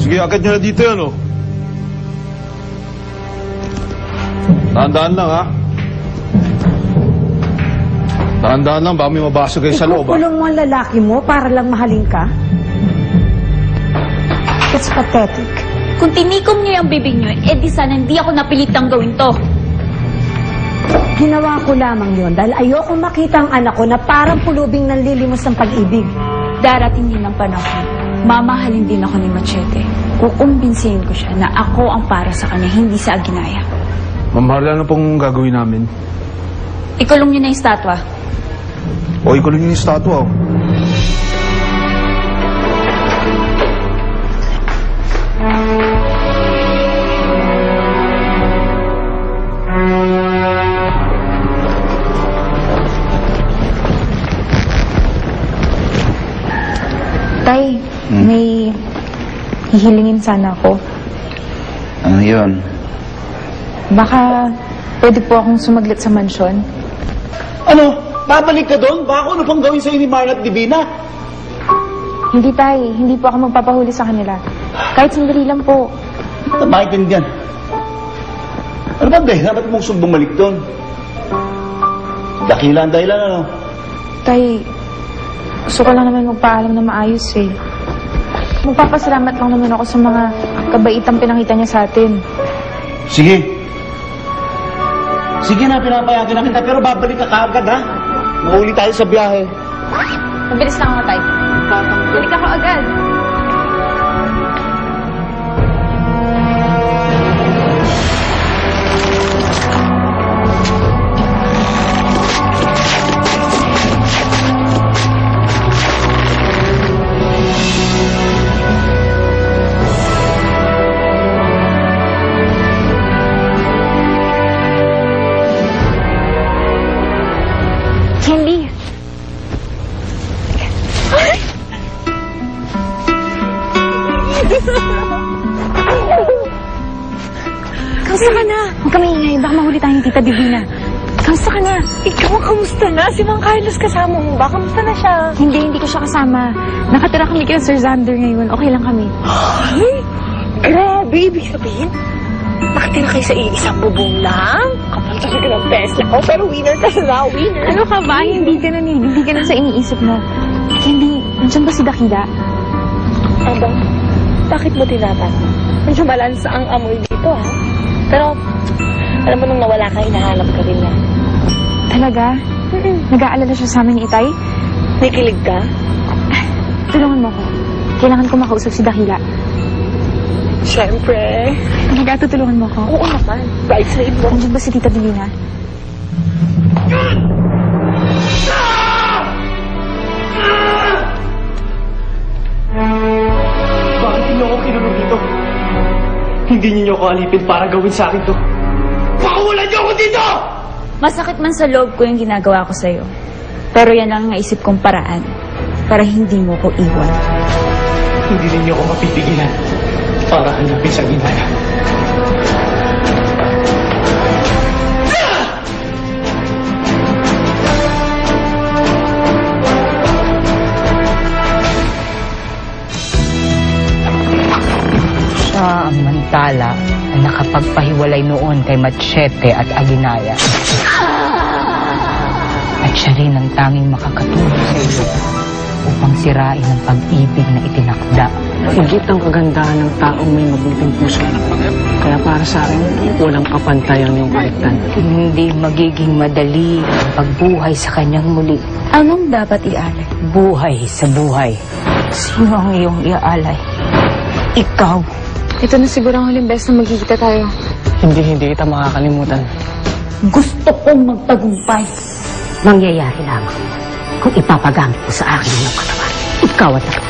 Sige, agad nyo na dito yan, oh. Dahan-dahan lang, ha? Dahan-dahan lang, baka may mabasa kayo sa loob, ha? Ikukulong mo ang lalaki mo para lang mahalin ka? It's pathetic. Kung tinikom niyo yung bibig niyo, di sana hindi ako napilitang gawin to. Ginawa ko lamang yon dahil ayoko makita ang anak ko na parang pulubing nanlilimos ng pag-ibig. Darating din ang panahon, mamahalin din ako ni Machete. Kukumbinsihin ko siya na ako ang para sa kanya, hindi sa Aguinaldo. Ma'am Harla, ano pong gagawin namin? Ikulong niyo na yung statwa. O, ikulong niyo yung statwa, oh. Tay, may hihilingin sana ako. Ano yun? Baka pwede po akong sumaglit sa mansyon. Ano? Babalik ka doon? Baka ano pang gawin sa'yo ni Marla at Divina? Hindi, Tay. Hindi po ako magpapahuli sa kanila. Kahit sandali lang po. Maintindihan. Ano ba dahilan? Ba't mong gusto bumalik doon? Dakila ang dahilan, ano? Tay, gusto ko lang naman magpaalam na maayos eh. Magpapasalamat lang naman ako sa mga kabaitang pinakita niya sa atin. Sige. Sige na, pinapayagan na kita, pero babalik ka kaagad, ha? Mahuli tayo sa biyahe. Mabilis lang ako, Tay. Balik ako agad. Candy! Kamusta ka na? Huwag kami ingay. Baka mahuli tayong Tita Divina. Kamusta ka na? Ikaw ang kamusta na? Si Mang Carlos kasama mo ba? Kamusta na siya? Hindi ko siya kasama. Nakatira kami kay Sir Xander ngayon. Okay lang kami. Ay, grabe. Ibig sabihin, nakatira kayo sa iisang bubong lang? Kapal talaga ng Tesla ko, pero winner ka na, winner. Ano ka ba? Hindi ka na sa iniisip mo. Hindi, nandiyan ba si Dakila? Aba, bakit mo tinatanong? Medyo malansa ang amoy dito, ha? Pero, alam mo nung nawala ka, hinahanap ka rin niya. Talaga? Nag-aalala siya sa amin ni Itay? Nakikilig ka? Tulungan mo ko. Kailangan ko makausap si Dakila. Siyempre. Talaga, tutulungan mo ko. Oo naman. Right side mo. Nandiyan ba si Tita Divina? Bakit niyo ako kinulong dito? Hindi niyo ako alipin para gawin sa akin to. Pakawalan niyo ako dito! Masakit man sa loob ko yung ginagawa ko sa'yo. Pero yan lang ang naisip kong paraan para hindi mo ko iwan. Hindi ninyo ako mapipigilan para hanapin sa ginaya. Siya ang mantala na nakapagpahiwalay noon kay Machete at Aguinaldo. At siya rin ang tanging makakatulong sa iyo upang sirain ang pag-ibig na itinakda. Higit ang kagandahan ng taong may mabuting puso. Kaya para sa akin, walang kapantay ang iyong kaligtan. Hindi magiging madali ang pagbuhay sa kanyang muli. Anong dapat ialay? Buhay sa buhay. Sino ang iyong iaalay? Ikaw. Ito na siguro ang huling beses na magkikita tayo. Hindi kita makakalimutan. Gusto kong magtagumpay. Mangyayari lamang kung ipapagamit mo sa akin ang iyong katawan. Ikaw at ako.